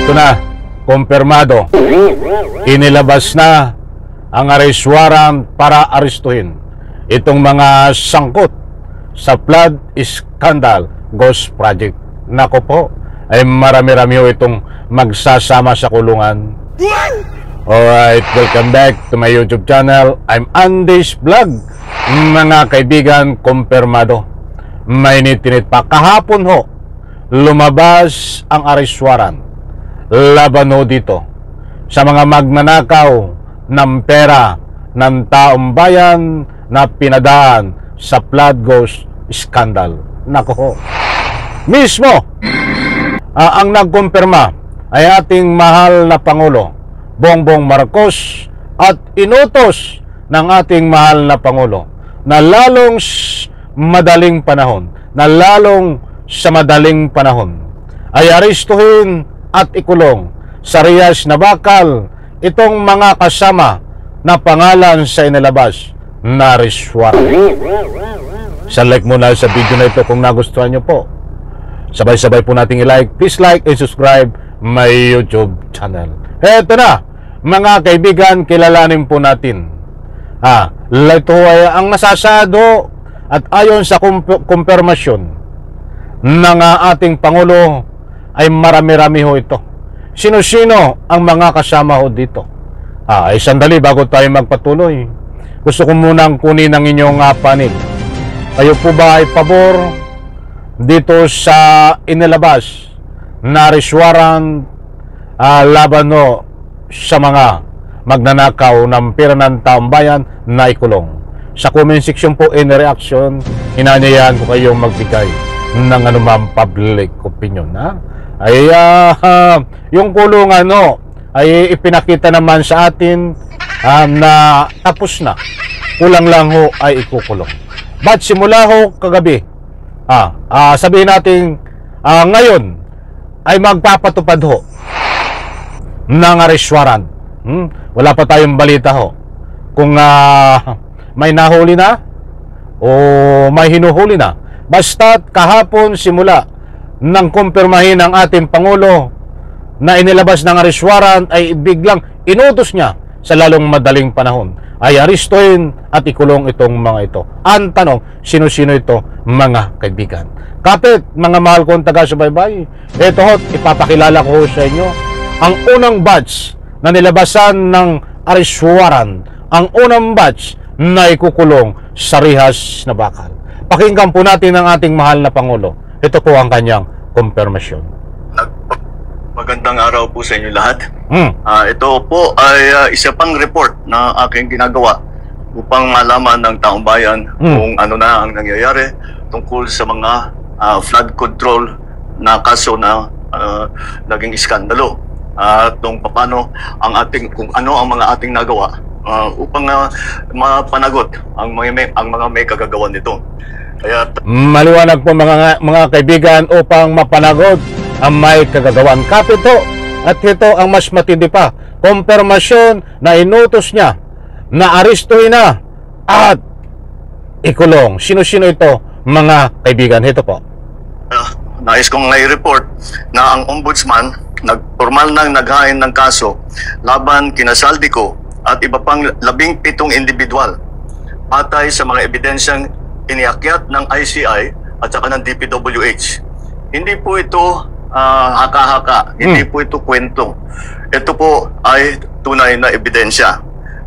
Ito na, kumpirmado. Inilabas na ang arrest warrant para arestuhin itong mga sangkot sa flood scandal ghost project. Nako po, ay marami-rami ho itong magsasama sa kulungan. Alright, welcome back to my YouTube channel. I'm Andy's Vlog. Mga kaibigan, kumpirmado. Mainit-init pa. Kahapon ho, lumabas ang arrest warrant laban ho dito sa mga magnanakaw ng pera ng taong bayan na pinadaan sa flood ghost scandal. Nako ho. Mismo, ang nagkumpirma ay ating mahal na Pangulo, Bongbong Marcos, at inutos ng ating mahal na Pangulo na lalong sa madaling panahon ay arestuhin at ikulong sa Riyas na bakal itong mga kasama na pangalan sa inilabas na arrest warrant. Like muna sa video na ito kung nagustuhan nyo po. Sabay-sabay po nating i-like. Please like and subscribe my YouTube channel. Eto na, mga kaibigan, kilalanin po natin. Ito ay ang nasasado at ayon sa kumpirmasyon ng ating Pangulo ay marami-rami ho ito. Sino-sino ang mga kasama ho dito? Ay sandali bago tayo magpatuloy. Gusto ko munang kunin ang inyong panig. Kayo po ba ay pabor dito sa inilabas na arrest warrant laban ho sa mga magnanakaw ng pera ng taong bayan na ikulong? Sa comment section po in reaction, inanyayahan ko kayong magbigay ng anumang public opinion. Yung kulungan ay ipinakita naman sa atin na tapos na. Kulang lang ho ay ikukulong. But simula ho kagabi, sabihin natin ngayon ay magpapatupad ho ng arrest warrant. Wala pa tayong balita ho kung may nahuli na o may hinuhuli na. Basta kahapon simula nang kumpirmahin ng ating Pangulo na inilabas ng arrest warrant ay biglang inutos niya sa lalong madaling panahon ay arestuhin at ikulong itong mga ito. Ang tanong, sino-sino ito, mga kaibigan? Kapit, mga mahal kong taga-subaybay, ito ho, ipapakilala ko sa inyo ang unang batch na nilabasan ng arrest warrant, ang unang batch na ikukulong sa Riyas na bakal. Pakinggan po natin ang ating mahal na Pangulo. Ito po ang kanyang kumpirmasyon. Magandang araw po sa inyo lahat. Ito po ay isa pang report na aking ginagawa upang malaman ng taong bayan kung ano na ang nangyayari tungkol sa mga flood control na kaso na naging iskandalo. At kung paano kung ano ang mga ating nagawa upang mapanagot ang mga may kagagawan nito. Kaya maliwanag po mga kaibigan upang mapanagot ang may kagagawan. Kapito, at ito ang mas matindi pa, kumpirmasyon na inutos niya na arestuhin na at ikulong. Sino-sino ito, mga kaibigan? Ito po. Nais kong i-report na ang ombudsman formal nang naghain ng kaso laban kina Saldico at iba pang 17 individual patay sa mga ebidensyang iniakyat ng ICI at saka ng DPWH. Hindi po ito haka-haka, hindi po ito kwento. Ito po ay tunay na ebidensya.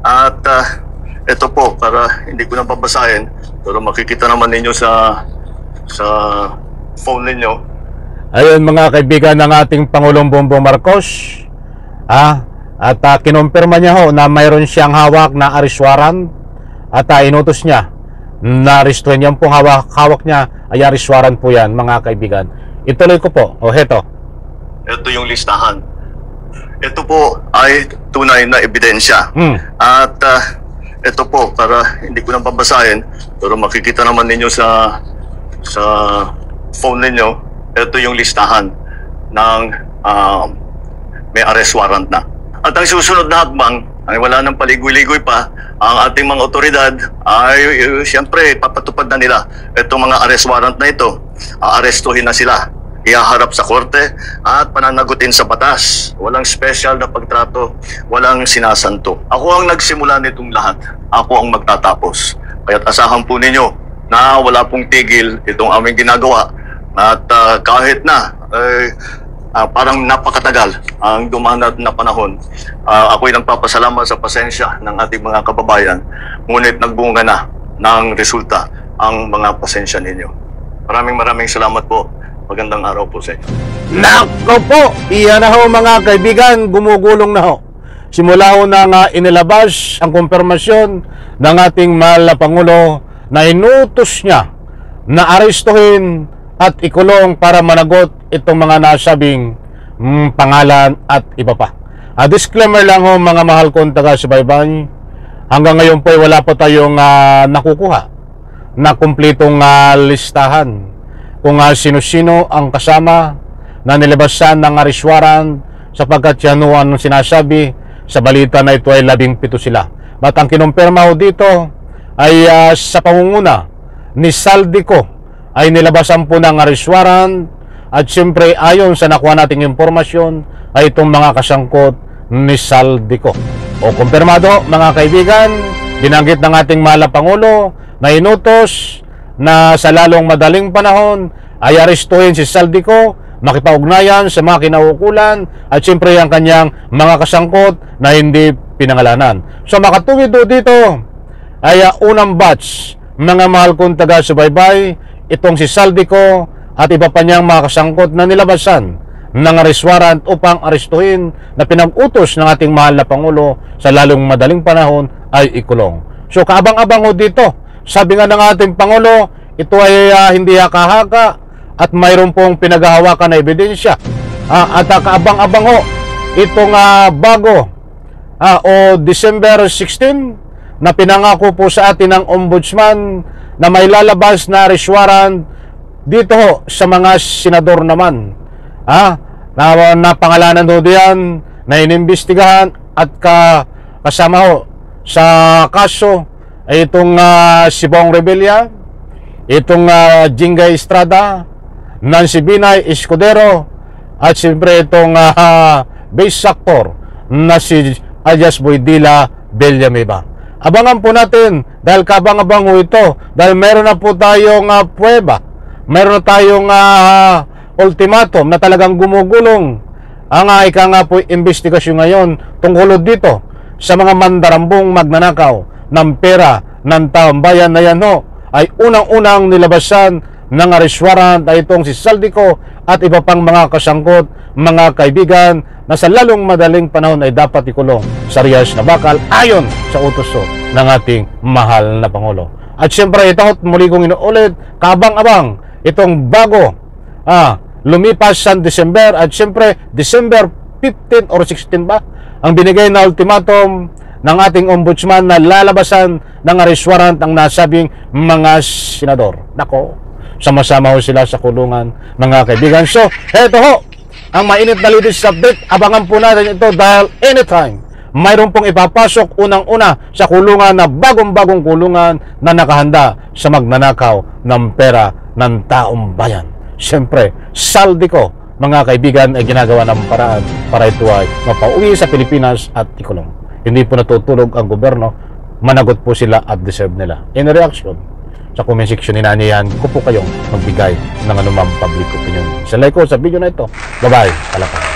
At ito po, para hindi ko na babasahin, pero makikita naman ninyo sa phone ninyo. Ayun mga kaibigan ng ating Pangulong Bongbong Marcos, at kinumpirma niya ho na mayroon siyang hawak na arrest warrant at inutos niya na arestuhin. Yan pong hawak niya ay arrest warrant po yan, mga kaibigan. Ituloy ko po. Heto. Ito yung listahan. Ito po ay tunay na ebidensya. At ito po, para hindi ko na babasahin, pero makikita naman ninyo sa phone ninyo, ito yung listahan ng may arrest warrant na. At ang susunod na hakbang ay wala nang paligoy-ligoy pa. Ang ating mga otoridad ay siyempre papatupad na nila itong mga arrest warrant na ito. Aarestuhin na sila. ihaharap sa korte at pananagutin sa batas. Walang special na pagtrato, walang sinasanto. Ako ang nagsimula nitong lahat. Ako ang magtatapos. Kaya't asahan po ninyo na wala pong tigil itong aming ginagawa. At kahit na parang napakatagal ang dumaan na panahon, ako'y nagpapasalamat sa pasensya ng ating mga kababayan. Ngunit nagbunga na ng resulta ang mga pasensya ninyo. Maraming salamat po. Magandang araw po sa inyo. Nako po! Iyan na ho mga kaibigan, gumugulong na ho. Simula ho na nga inilabas ang kumpirmasyon ng ating mahal na Pangulo na inutos niya na arestuhin at ikulong para managot itong mga nasabing pangalan at iba pa. Disclaimer lang ho mga mahal kong taga-subaybay, hanggang ngayon po wala po tayong nakukuha na kumplitong listahan kung sino-sino ang kasama na nilabasan ng arrest warrant, sapagkat yan ho ang sinasabi sa balita na ito ay 17 sila. But ang kinumpirma ho dito ay sa pangunguna ni Saldico ay nilabasan po ng arrest warrant, at siyempre ayon sa nakuha nating impormasyon ay itong mga kasangkot ni Saldico. O kumpirmado mga kaibigan, binanggit ng ating mahal na Pangulo na inutos na sa lalong madaling panahon ay arestuhin si Saldico, makipag-ugnayan sa mga kinaukulan at siyempre ang kanyang mga kasangkot na hindi pinangalanan. So makatuwid dito ay unang batch mga mahal kong taga-subaybay, itong si Saldico at iba pa niyang mga kasangkot na nilabasan ng arrest warrant upang arestuhin na pinag-utos ng ating mahal na Pangulo sa lalong madaling panahon ay ikulong. So kaabang-abang ho dito, sabi nga ng ating Pangulo, ito ay hindi haka-haka at mayroon pong pinaghahawakan na ebidensya. At kaabang-abang ho, itong bago o December 16 na pinangako po sa atin ng Ombudsman na may lalabas na arrest warrant dito ho sa mga senador naman. Na pangalanan ho diyan na inimbestigahan at kasama ho sa kaso ay itong si Bong Revilla, itong Jingay Estrada, Nancy Binay Escudero, at siyempre itong base actor na si alias Boydila Villanueva. Abangan po natin dahil kabang-abang ho ito, dahil meron na po tayong prueba, meron na tayong ultimatum na talagang gumugulong ang ika nga po investigasyon ngayon tungkol dito sa mga mandarambong magnanakaw ng pera ng taong bayan na yan ho, ay unang-unang nilabasan ng arrest warrant ay itong si Saldico at iba pang mga kasangkot, mga kaibigan, na sa lalong madaling panahon ay dapat ikulong sa Riyas na bakal ayon sa utos ng ating mahal na Pangulo. At siyempre ito muli kong inuulit, kabang-abang itong bago lumipas sa December, at siyempre December 15 or 16 ba ang binigay na ultimatum ng ating ombudsman na lalabasan ng arrest warrant ang nasabing mga senador. Nako, sama-sama ho sila sa kulungan mga kaibigan. So eto ho ang mainit na latest update. Abangan po natin ito dahil anytime mayroon pong ipapasok unang-una sa kulungan na bagong-bagong kulungan na nakahanda sa magnanakaw ng pera ng taong bayan. Siyempre, Saldico mga kaibigan ay ginagawa ng paraan para ito ay mapauwi sa Pilipinas at ikulong. Hindi po natutulog ang gobyerno, managot po sila at deserve nila. In reaction sa comment section ni Naniyan, ko po kayong magbigay ng anumang public opinion. Sa like ko sa video na ito. Bye-bye. Palapag.